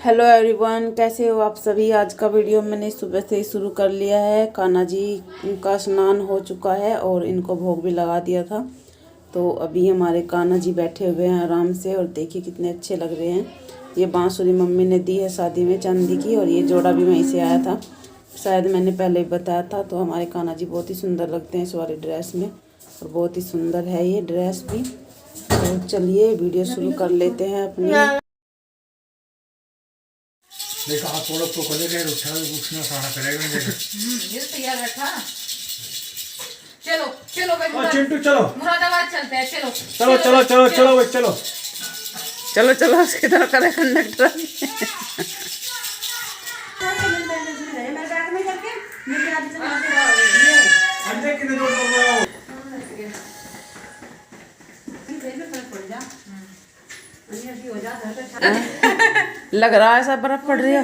Hello everyone, कैसे हो आप सभी। आज का वीडियो मैंने सुबह से ही शुरू कर लिया है। कान्हा जी का स्नान हो चुका है और इनको भोग भी लगा दिया था। तो अभी हमारे कान्हा जी बैठे हुए हैं आराम से और देखिए कितने अच्छे लग रहे हैं। ये बांसुरी मम्मी ने दी है शादी में चांदी की, और ये जोड़ा भी वहीं से आया था, शायद मैंने पहले ही बताया था। तो हमारे कान्हा जी बहुत ही सुंदर लगते हैं इस वाली ड्रेस में, और बहुत ही सुंदर है ये ड्रेस भी। तो चलिए वीडियो शुरू कर लेते हैं अपनी। देखो आप थोड़ा तो कर लेंगे, उठना सारा करेगा। ये तैयार रखा। चलो चलो भाई चिंटू चलो मुरादाबाद चलते हैं। चलो चलो चलो चलो चलो भाई चलो चलो चलो उसकी तरह करे कंडक्टर। अंदर कितने रोड पर आओ। लग रहा है ऐसा बर्फ पड़ रही है।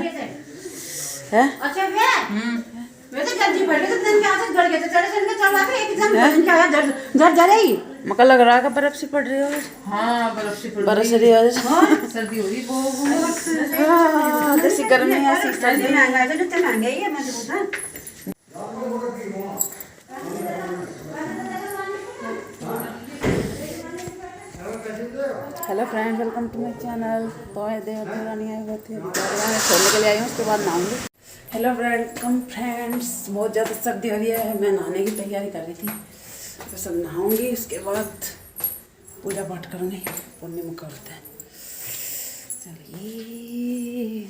अच्छा मैं तो जल्दी बैठे तो दिन के आते गड़ गए तो चढ़े चढ़ के चला के एक जन दिन के आया जड़ जड़ ही मका लग रहा है कि बर्फ सी पड़ रही है। हाँ बर्फ से बरस रही है। सर्दी हो रही हाँ, जैसी गर्मी है ऐसी सर्दी सर्दी। महंगा है जितने महंगे ही है मैं तो बोलता hello friend, welcome to my channel. तो देवरानी आए हुए थे, छोड़ने के लिए आई हूँ, उसके बाद नहाऊंगी। हेलो वेलकम फ्रेंड्स, बहुत ज़्यादा सर्दी हो रही है। मैं नहाने की तैयारी कर रही थी, तो सब नहाऊंगी, उसके बाद पूजा पाठ करूँगी, पूर्णिमा करते हैं। चलिए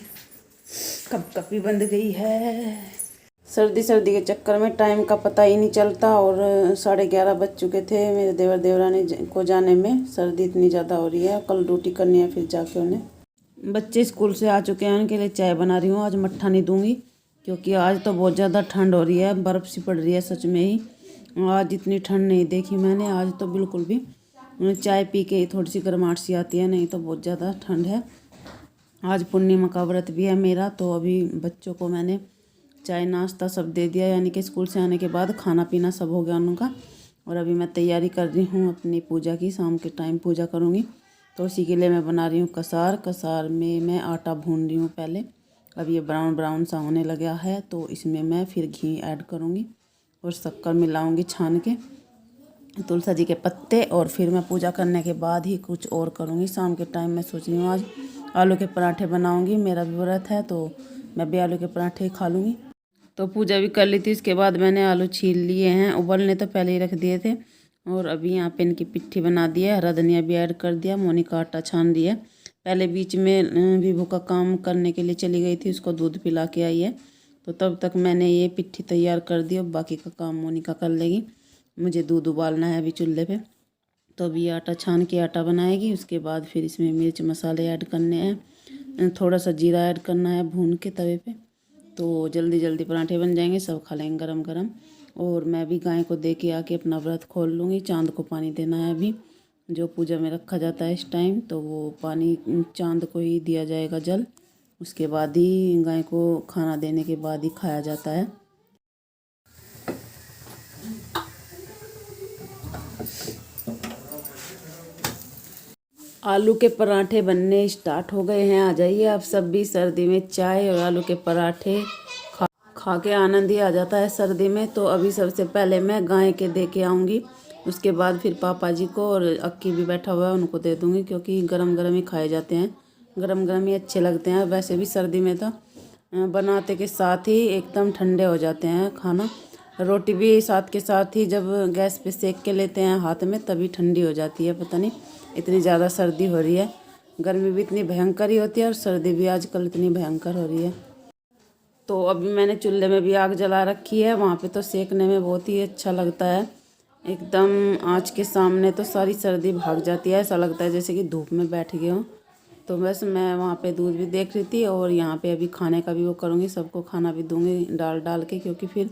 कब कपी बंद गई है। सर्दी के चक्कर में टाइम का पता ही नहीं चलता, और 11:30 बज चुके थे मेरे देवर देवरानी को जाने में। सर्दी इतनी ज़्यादा हो रही है, कल ड्यूटी करनी है फिर जाके उन्हें। बच्चे स्कूल से आ चुके हैं, उनके लिए चाय बना रही हूँ। आज मट्ठा नहीं दूंगी क्योंकि आज तो बहुत ज़्यादा ठंड हो रही है, बर्फ़ सी पड़ रही है सच में ही। आज इतनी ठंड नहीं देखी मैंने, आज तो बिल्कुल भी। चाय पी के थोड़ी सी गर्माहट सी आती है, नहीं तो बहुत ज़्यादा ठंड है। आज पूर्णिमा का व्रत भी है मेरा, तो अभी बच्चों को मैंने चाय नाश्ता सब दे दिया, यानी कि स्कूल से आने के बाद खाना पीना सब हो गया उनका। और अभी मैं तैयारी कर रही हूँ अपनी पूजा की, शाम के टाइम पूजा करूँगी। तो उसी के लिए मैं बना रही हूँ कसार में मैं आटा भून रही हूँ पहले। अब ये ब्राउन ब्राउन सा होने लगा है, तो इसमें मैं फिर घी ऐड करूँगी और शक्कर मिलाऊँगी छान के, तुलसी जी के पत्ते। और फिर मैं पूजा करने के बाद ही कुछ और करूँगी। शाम के टाइम मैं सोच रही हूँ आज आलू के पराठे बनाऊँगी, मेरा भी व्रत है तो मैं भी आलू के पराठे ही खा लूँगी। तो पूजा भी कर ली थी, इसके बाद मैंने आलू छील लिए हैं, उबलने तो पहले ही रख दिए थे। और अभी यहाँ पे इनकी पिट्ठी बना दी है, हरा धनिया भी ऐड कर दिया, मोनी का आटा छान दिया। पहले बीच में विभू का काम करने के लिए चली गई थी, उसको दूध पिला के आई है, तो तब तक मैंने ये पिट्ठी तैयार कर दी। अब बाकी का काम मोनिका कर लेगी, मुझे दूध उबालना है अभी चूल्हे पे। तो अभी आटा छान के आटा बनाएगी, उसके बाद फिर इसमें मिर्च मसाले ऐड करने हैं, थोड़ा सा जीरा ऐड करना है भून के तवे पे। तो जल्दी जल्दी पराठे बन जाएंगे, सब खा लेंगे गरम गरम। और मैं भी गाय को दे के आके अपना व्रत खोल लूँगी। चांद को पानी देना है अभी, जो पूजा में रखा जाता है इस टाइम, तो वो पानी चांद को ही दिया जाएगा जल। उसके बाद ही गाय को खाना देने के बाद ही खाया जाता है। आलू के पराठे बनने स्टार्ट हो गए हैं। आ जाइए आप सब भी, सर्दी में चाय और आलू के पराठे खा के आनंद ही आ जाता है सर्दी में। तो अभी सबसे पहले मैं गाय के दे के आऊँगी, उसके बाद फिर पापा जी को, और अक्की भी बैठा हुआ है उनको दे दूँगी, क्योंकि गरम गरम ही खाए जाते हैं, गरम गरम ही अच्छे लगते हैं। वैसे भी सर्दी में तो बनाते के साथ ही एकदम ठंडे हो जाते हैं खाना। रोटी भी साथ के साथ ही जब गैस पे सेक के लेते हैं हाथ में, तभी ठंडी हो जाती है। पता नहीं इतनी ज़्यादा सर्दी हो रही है, गर्मी भी इतनी भयंकर ही होती है और सर्दी भी आजकल इतनी भयंकर हो रही है। तो अभी मैंने चूल्हे में भी आग जला रखी है, वहाँ पे तो सेकने में बहुत ही अच्छा लगता है। एकदम आँच के सामने तो सारी सर्दी भाग जाती है, ऐसा लगता है जैसे कि धूप में बैठ गए हों। तो बस मैं वहाँ पे दूध भी देख रही थी, और यहाँ पे अभी खाने का भी वो करूँगी, सबको खाना भी दूँगी डाल के, क्योंकि फिर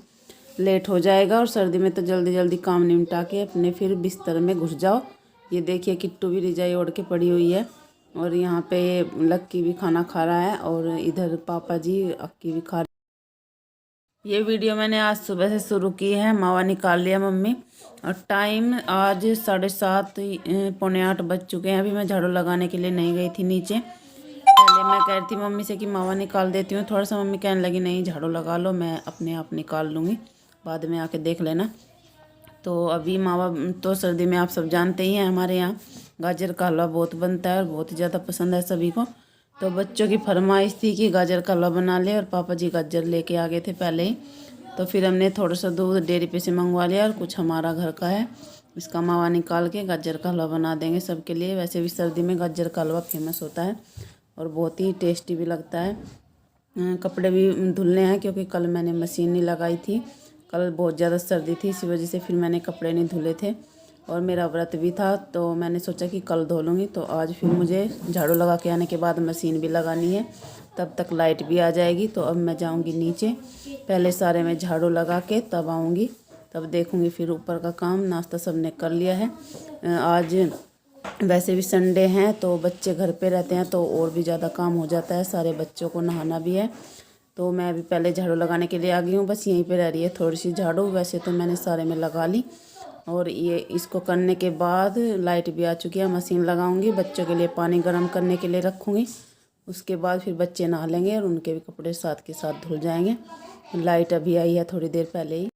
लेट हो जाएगा। और सर्दी में तो जल्दी जल्दी काम निपटा के अपने फिर बिस्तर में घुस जाओ। ये देखिए किट्टू भी रजाई ओढ़ के पड़ी हुई है, और यहाँ पे लक्की भी खाना खा रहा है, और इधर पापा जी अक्की भी खा। ये वीडियो मैंने आज सुबह से शुरू की है, मावा निकाल लिया मम्मी। और टाइम आज 7:30 पौने 8 बज चुके हैं। अभी मैं झाड़ू लगाने के लिए नहीं गई थी नीचे, पहले मैं कह रही थी मम्मी से कि मावा निकाल देती हूँ थोड़ा सा, मम्मी कहने लगी नहीं झाड़ू लगा लो, मैं अपने आप निकाल लूँगी, बाद में आके देख लेना। तो अभी मावा तो सर्दी में आप सब जानते ही हैं, हमारे यहाँ गाजर का हलवा बहुत बनता है और बहुत ही ज़्यादा पसंद है सभी को। तो बच्चों की फरमाइश थी कि गाजर का हलवा बना ले और पापा जी गाजर लेके आ गए थे पहले ही। तो फिर हमने थोड़ा सा दूध डेयरी पे से मंगवा लिया और कुछ हमारा घर का है, इसका मावा निकाल के गाजर का हलवा बना देंगे सबके लिए। वैसे भी सर्दी में गाजर का हलवा फेमस होता है और बहुत ही टेस्टी भी लगता है। कपड़े भी धुलने हैं क्योंकि कल मैंने मशीन नहीं लगाई थी, कल बहुत ज़्यादा सर्दी थी, इसी वजह से फिर मैंने कपड़े नहीं धुले थे और मेरा व्रत भी था, तो मैंने सोचा कि कल धो लूँगी। तो आज फिर मुझे झाड़ू लगा के आने के बाद मशीन भी लगानी है, तब तक लाइट भी आ जाएगी। तो अब मैं जाऊँगी नीचे, पहले सारे में झाड़ू लगा के तब आऊँगी, तब देखूँगी फिर ऊपर का काम। नाश्ता सब ने कर लिया है। आज वैसे भी संडे हैं तो बच्चे घर पे रहते हैं तो और भी ज़्यादा काम हो जाता है, सारे बच्चों को नहाना भी है। तो मैं अभी पहले झाड़ू लगाने के लिए आ गई हूँ, बस यहीं पे रह रही है थोड़ी सी झाड़ू, वैसे तो मैंने सारे में लगा ली। और ये इसको करने के बाद लाइट भी आ चुकी है, मशीन लगाऊंगी, बच्चों के लिए पानी गर्म करने के लिए रखूँगी, उसके बाद फिर बच्चे नहा लेंगे और उनके भी कपड़े साथ के साथ धुल जाएंगे। लाइट अभी आई है थोड़ी देर पहले ही।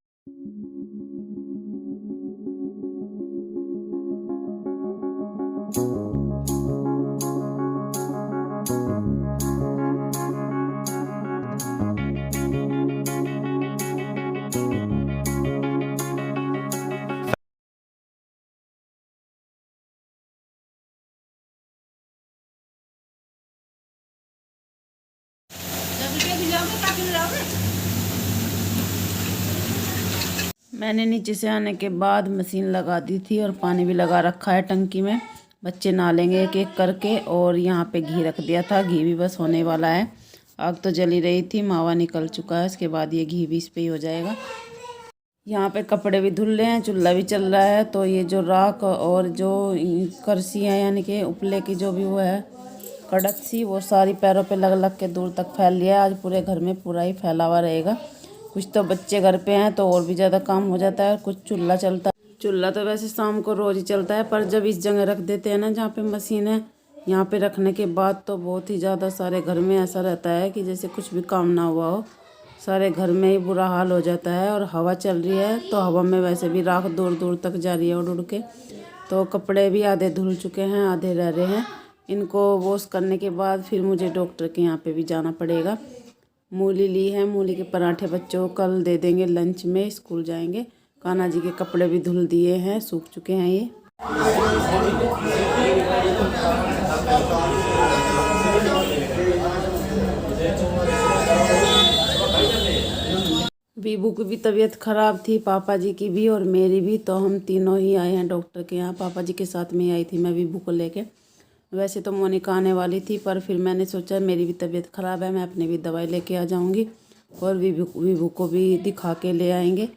मैंने नीचे से आने के बाद मशीन लगा दी थी और पानी भी लगा रखा है टंकी में, बच्चे नहा लेंगे एक एक करके। और यहाँ पे घी रख दिया था, घी भी बस होने वाला है, आग तो जली रही थी, मावा निकल चुका है, इसके बाद ये घी भी इस पे ही हो जाएगा। यहाँ पे कपड़े भी धुल रहे हैं, चूल्हा भी चल रहा है। तो ये जो राख और जो करसी है यानी कि उपले की जो भी वो है कड़क सी, वो सारी पैरों पे लग लग के दूर तक फैल लिया है। आज पूरे घर में पूरा ही फैला हुआ रहेगा। कुछ तो बच्चे घर पे हैं तो और भी ज़्यादा काम हो जाता है, कुछ चूल्हा चलता है। चूल्हा तो वैसे शाम को रोज़ ही चलता है, पर जब इस जगह रख देते हैं ना जहाँ पे मशीन है, यहाँ पे रखने के बाद तो बहुत ही ज़्यादा सारे घर में ऐसा रहता है कि जैसे कुछ भी काम ना हुआ हो, सारे घर में ही बुरा हाल हो जाता है। और हवा चल रही है तो हवा में वैसे भी राख दूर दूर तक जा रही है उड़ उड़ के। तो कपड़े भी आधे धुल चुके हैं, आधे रह रहे हैं। इनको वॉश करने के बाद फिर मुझे डॉक्टर के यहाँ पे भी जाना पड़ेगा। मूली ली है, मूली के पराठे बच्चों को कल दे देंगे लंच में, स्कूल जाएंगे। कान्हा जी के कपड़े भी धुल दिए हैं, सूख चुके हैं ये। बीबू की भी तबीयत ख़राब थी, पापा जी की भी और मेरी भी, तो हम तीनों ही आए हैं डॉक्टर के यहाँ। पापा जी के साथ में आई थी मैं बीबू को लेके। वैसे तो मोनिका आने वाली थी, पर फिर मैंने सोचा मेरी भी तबीयत ख़राब है, मैं अपनी भी दवाई लेके आ जाऊंगी और विभू को भी दिखा के ले आएंगे।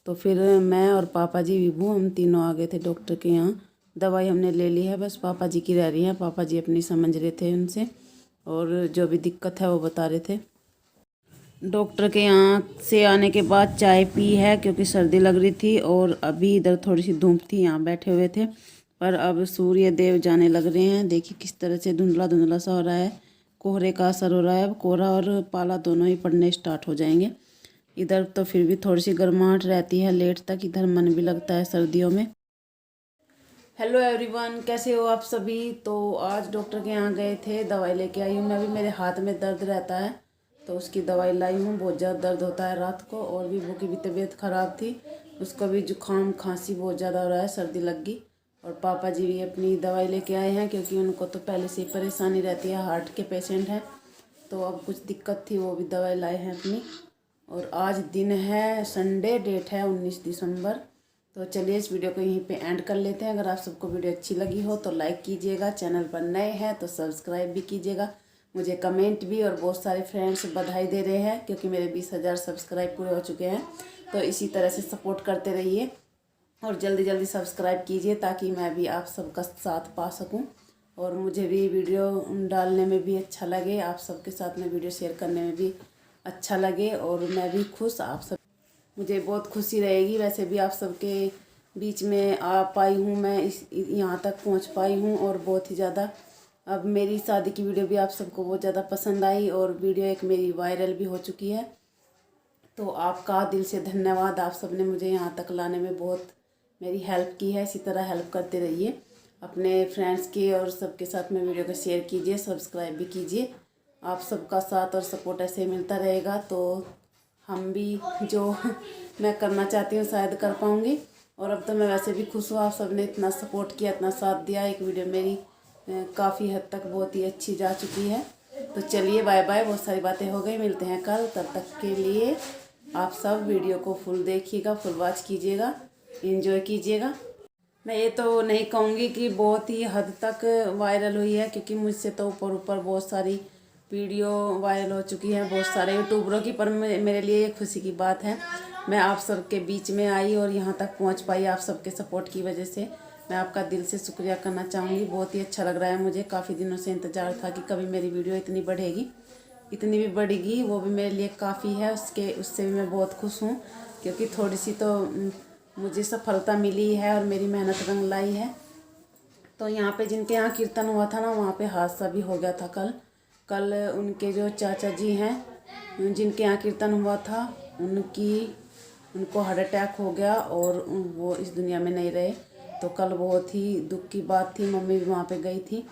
तो फिर मैं और पापा जी विभू हम तीनों आ गए थे डॉक्टर के यहाँ। दवाई हमने ले ली है, बस पापा जी की रह रही है। पापा जी अपनी समझ रहे थे उनसे और जो भी दिक्कत है वो बता रहे थे। डॉक्टर के यहाँ से आने के बाद चाय पी है क्योंकि सर्दी लग रही थी, और अभी इधर थोड़ी सी धूप थी, यहाँ बैठे हुए थे। पर अब सूर्य देव जाने लग रहे हैं, देखिए किस तरह से धुंधला धुंधला सा हो रहा है, कोहरे का असर हो रहा है। अब कोहरा और पाला दोनों ही पड़ने स्टार्ट हो जाएंगे। इधर तो फिर भी थोड़ी सी गर्माहट रहती है लेट तक, इधर मन भी लगता है सर्दियों में। हेलो एवरीवन, कैसे हो आप सभी। तो आज डॉक्टर के यहाँ गए थे, दवाई लेके आई हूँ मैं भी। मेरे हाथ में दर्द रहता है तो उसकी दवाई लाई हूँ, बहुत ज़्यादा दर्द होता है रात को। और विभू की भी तबीयत ख़राब थी, उसको भी जुकाम खांसी बहुत ज़्यादा हो रहा है, सर्दी लग गई। और पापा जी भी अपनी दवाई लेके आए हैं क्योंकि उनको तो पहले से परेशानी रहती है, हार्ट के पेशेंट हैं, तो अब कुछ दिक्कत थी, वो भी दवाई लाए हैं अपनी। और आज दिन है संडे, डेट है 19 दिसंबर। तो चलिए इस वीडियो को यहीं पे एंड कर लेते हैं। अगर आप सबको वीडियो अच्छी लगी हो तो लाइक कीजिएगा, चैनल पर नए हैं तो सब्सक्राइब भी कीजिएगा। मुझे कमेंट भी और बहुत सारे फ्रेंड्स बधाई दे रहे हैं क्योंकि मेरे 20,000 सब्सक्राइब पूरे हो चुके हैं। तो इसी तरह से सपोर्ट करते रहिए और जल्दी जल्दी सब्सक्राइब कीजिए ताकि मैं भी आप सबका साथ पा सकूं और मुझे भी वीडियो डालने में भी अच्छा लगे, आप सबके साथ में वीडियो शेयर करने में भी अच्छा लगे और मैं भी खुश, आप सब मुझे बहुत खुशी रहेगी। वैसे भी आप सबके बीच में आ पाई हूँ मैं, इस यहाँ तक पहुँच पाई हूँ और बहुत ही ज़्यादा अब मेरी शादी की वीडियो भी आप सबको बहुत ज़्यादा पसंद आई और वीडियो एक मेरी वायरल भी हो चुकी है। तो आपका दिल से धन्यवाद, आप सबने मुझे यहाँ तक लाने में बहुत मेरी हेल्प की है। इसी तरह हेल्प करते रहिए, अपने फ्रेंड्स के और सबके साथ में वीडियो को शेयर कीजिए, सब्सक्राइब भी कीजिए। आप सबका साथ और सपोर्ट ऐसे मिलता रहेगा तो हम भी जो मैं करना चाहती हूँ शायद कर पाऊँगी। और अब तो मैं वैसे भी खुश हूँ, आप सबने इतना सपोर्ट किया, इतना साथ दिया। एक वीडियो मेरी काफ़ी हद तक बहुत ही अच्छी जा चुकी है। तो चलिए बाय बाय, बहुत सारी बातें हो गई, मिलते हैं कल। तब तक के लिए आप सब वीडियो को फुल देखिएगा, फुल वॉच कीजिएगा, एंजॉय कीजिएगा। मैं ये तो नहीं कहूँगी कि बहुत ही हद तक वायरल हुई है, क्योंकि मुझसे तो ऊपर ऊपर बहुत सारी वीडियो वायरल हो चुकी है बहुत सारे यूट्यूबरों की। पर मेरे लिए ये खुशी की बात है, मैं आप सबके बीच में आई और यहाँ तक पहुँच पाई आप सबके सपोर्ट की वजह से। मैं आपका दिल से शुक्रिया करना चाहूँगी। बहुत ही अच्छा लग रहा है मुझे। काफ़ी दिनों से इंतज़ार था कि कभी मेरी वीडियो इतनी बढ़ेगी, इतनी भी बढ़ेगी, वो भी मेरे लिए काफ़ी है। उससे भी मैं बहुत खुश हूँ, क्योंकि थोड़ी सी तो मुझे सफलता मिली है और मेरी मेहनत रंग लाई है। तो यहाँ पे जिनके यहाँ कीर्तन हुआ था ना, वहाँ पे हादसा भी हो गया था कल उनके जो चाचा जी हैं जिनके यहाँ कीर्तन हुआ था, उनको हार्ट अटैक हो गया और वो इस दुनिया में नहीं रहे। तो कल बहुत ही दुख की बात थी। मम्मी भी वहाँ पे गई थी।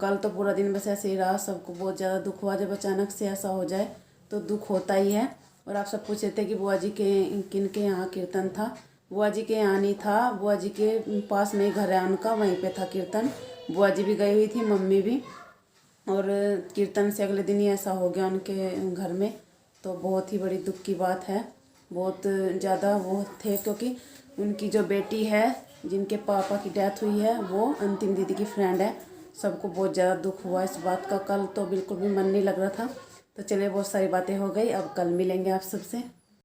कल तो पूरा दिन बस ऐसे ही रहा, सबको बहुत ज़्यादा दुख हुआ। जब अचानक से ऐसा हो जाए तो दुख होता ही है। और आप सब पूछ रहे थे कि बुआ जी के किन के यहाँ कीर्तन था। बुआ जी के यहाँ नहीं था, बुआ जी के पास में ही घर है उनका, वहीं पे था कीर्तन। बुआ जी भी गई हुई थी, मम्मी भी। और कीर्तन से अगले दिन ही ऐसा हो गया उनके घर में। तो बहुत ही बड़ी दुख की बात है। बहुत ज़्यादा वो थे, क्योंकि उनकी जो बेटी है जिनके पापा की डेथ हुई है, वो अंतिम दीदी की फ्रेंड है। सबको बहुत ज़्यादा दुख हुआ इस बात का। कल तो बिल्कुल भी मन नहीं लग रहा था। तो चलिए, बहुत सारी बातें हो गई, अब कल मिलेंगे आप सबसे।